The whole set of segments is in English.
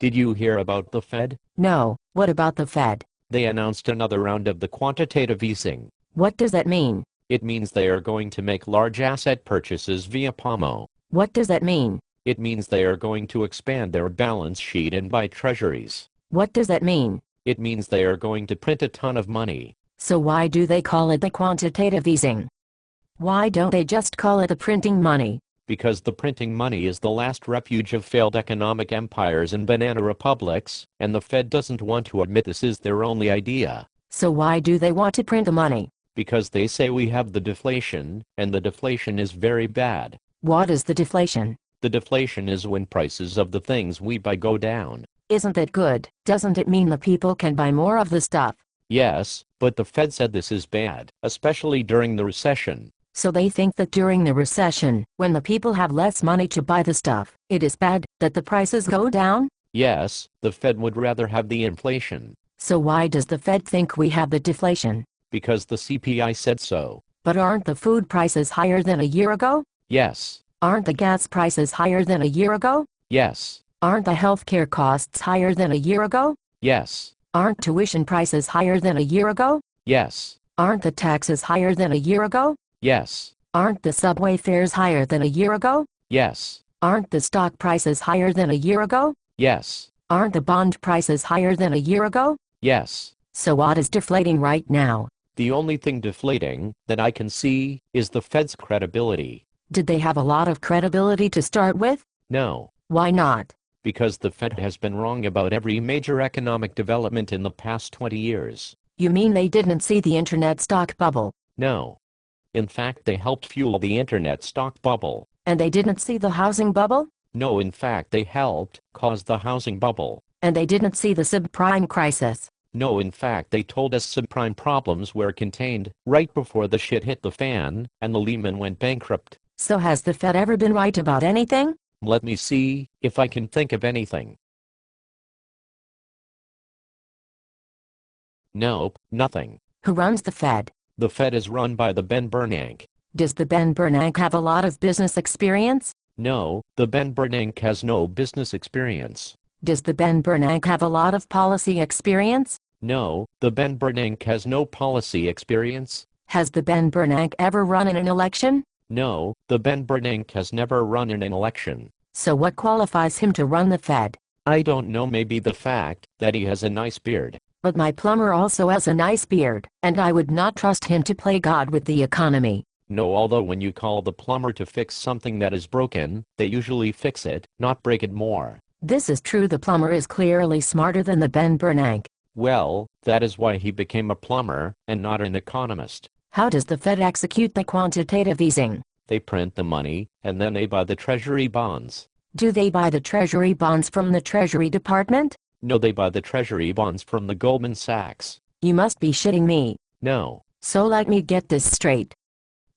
Did you hear about the Fed? No, what about the Fed? They announced another round of the quantitative easing. What does that mean? It means they are going to make large asset purchases via PAMO. What does that mean? It means they are going to expand their balance sheet and buy treasuries. What does that mean? It means they are going to print a ton of money. So why do they call it the quantitative easing? Why don't they just call it the printing money? Because the printing money is the last refuge of failed economic empires and banana republics, and the Fed doesn't want to admit this is their only idea. So why do they want to print the money? Because they say we have the deflation, and the deflation is very bad. What is the deflation? The deflation is when prices of the things we buy go down. Isn't that good? Doesn't it mean the people can buy more of the stuff? Yes, but the Fed said this is bad, especially during the recession. So they think that during the recession, when the people have less money to buy the stuff, it is bad that the prices go down? Yes, the Fed would rather have the inflation. So why does the Fed think we have the deflation? Because the CPI said so. But aren't the food prices higher than a year ago? Yes. Aren't the gas prices higher than a year ago? Yes. Aren't the healthcare costs higher than a year ago? Yes. Aren't tuition prices higher than a year ago? Yes. Aren't the taxes higher than a year ago? Yes. Aren't the subway fares higher than a year ago? Yes. Aren't the stock prices higher than a year ago? Yes. Aren't the bond prices higher than a year ago? Yes. So what is deflating right now? The only thing deflating that I can see is the Fed's credibility. Did they have a lot of credibility to start with? No. Why not? Because the Fed has been wrong about every major economic development in the past 20 years. You mean they didn't see the internet stock bubble? No. In fact, they helped fuel the internet stock bubble. And they didn't see the housing bubble? No, in fact, they helped cause the housing bubble. And they didn't see the subprime crisis? No, in fact, they told us subprime problems were contained right before the shit hit the fan and the Lehman went bankrupt. So has the Fed ever been right about anything? Let me see if I can think of anything. Nope, nothing. Who runs the Fed? The Fed is run by the Ben Bernanke. Does the Ben Bernanke have a lot of business experience? No, the Ben Bernanke has no business experience. Does the Ben Bernanke have a lot of policy experience? No, the Ben Bernanke has no policy experience. Has the Ben Bernanke ever run in an election? No, the Ben Bernanke has never run in an election. So what qualifies him to run the Fed? I don't know, maybe the fact that he has a nice beard. But my plumber also has a nice beard, and I would not trust him to play God with the economy. No, although when you call the plumber to fix something that is broken, they usually fix it, not break it more. This is true. The plumber is clearly smarter than the Ben Bernanke. Well, that is why he became a plumber, and not an economist. How does the Fed execute the quantitative easing? They print the money, and then they buy the treasury bonds. Do they buy the treasury bonds from the Treasury Department? No, they buy the treasury bonds from the Goldman Sachs. You must be shitting me. No. So let me get this straight.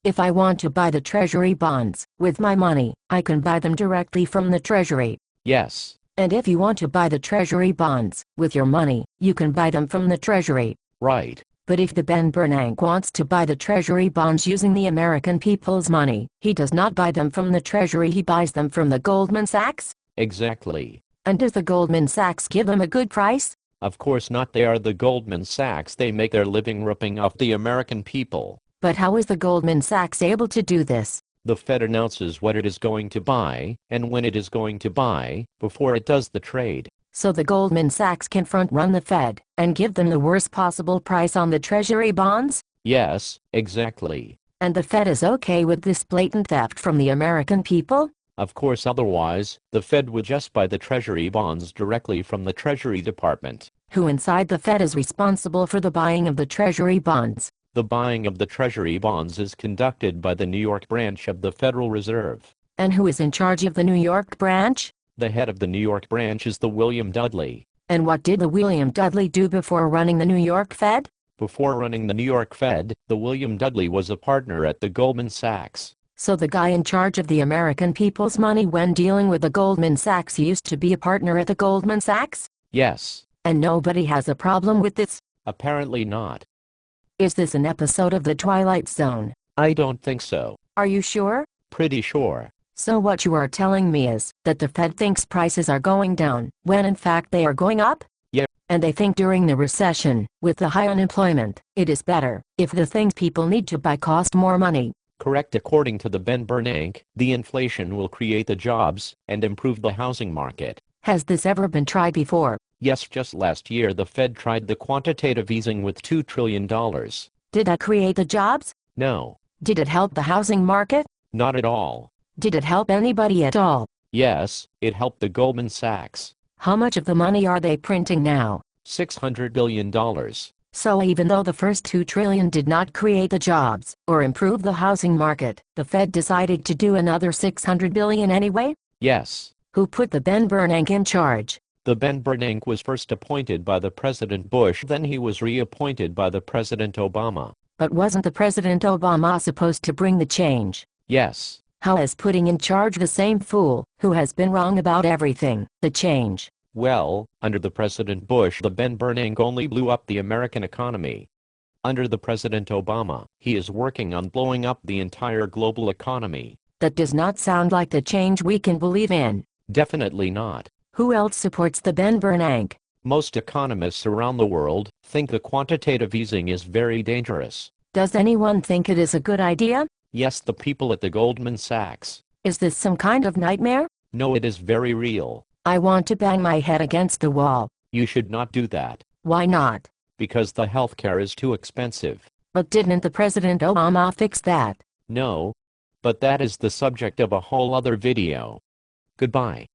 If I want to buy the treasury bonds with my money, I can buy them directly from the Treasury. Yes. And if you want to buy the treasury bonds with your money, you can buy them from the Treasury. Right. But if the Ben Bernanke wants to buy the treasury bonds using the American people's money, he does not buy them from the Treasury, he buys them from the Goldman Sachs? Exactly. And does the Goldman Sachs give them a good price? Of course not, they are the Goldman Sachs, they make their living ripping off the American people. But how is the Goldman Sachs able to do this? The Fed announces what it is going to buy, and when it is going to buy, before it does the trade. So the Goldman Sachs can front-run the Fed and give them the worst possible price on the treasury bonds? Yes, exactly. And the Fed is okay with this blatant theft from the American people? Of course, otherwise, the Fed would just buy the treasury bonds directly from the Treasury Department. Who inside the Fed is responsible for the buying of the treasury bonds? The buying of the treasury bonds is conducted by the New York branch of the Federal Reserve. And who is in charge of the New York branch? The head of the New York branch is the William Dudley. And what did the William Dudley do before running the New York Fed? Before running the New York Fed, the William Dudley was a partner at the Goldman Sachs. So the guy in charge of the American people's money when dealing with the Goldman Sachs used to be a partner at the Goldman Sachs? Yes. And nobody has a problem with this? Apparently not. Is this an episode of The Twilight Zone? I don't think so. Are you sure? Pretty sure. So what you are telling me is that the Fed thinks prices are going down, when in fact they are going up? Yeah. And they think during the recession, with the high unemployment, it is better if the things people need to buy cost more money. Correct. According to the Ben Bernanke, the inflation will create the jobs and improve the housing market. Has this ever been tried before? Yes, just last year the Fed tried the quantitative easing with $2 trillion. Did that create the jobs? No. Did it help the housing market? Not at all. Did it help anybody at all? Yes, it helped the Goldman Sachs. How much of the money are they printing now? $600 billion. So even though the first $2 trillion did not create the jobs or improve the housing market, the Fed decided to do another $600 billion anyway? Yes. Who put the Ben Bernanke in charge? The Ben Bernanke was first appointed by the President Bush, then he was reappointed by the President Obama. But wasn't the President Obama supposed to bring the change? Yes. How is putting in charge the same fool, who has been wrong about everything, the change? Well, under the President Bush, the Ben Bernanke only blew up the American economy. Under the President Obama, he is working on blowing up the entire global economy. That does not sound like the change we can believe in. Definitely not. Who else supports the Ben Bernanke? Most economists around the world think the quantitative easing is very dangerous. Does anyone think it is a good idea? Yes, the people at the Goldman Sachs. Is this some kind of nightmare? No, it is very real. I want to bang my head against the wall. You should not do that. Why not? Because the healthcare is too expensive. But didn't the President Obama fix that? No. But that is the subject of a whole other video. Goodbye.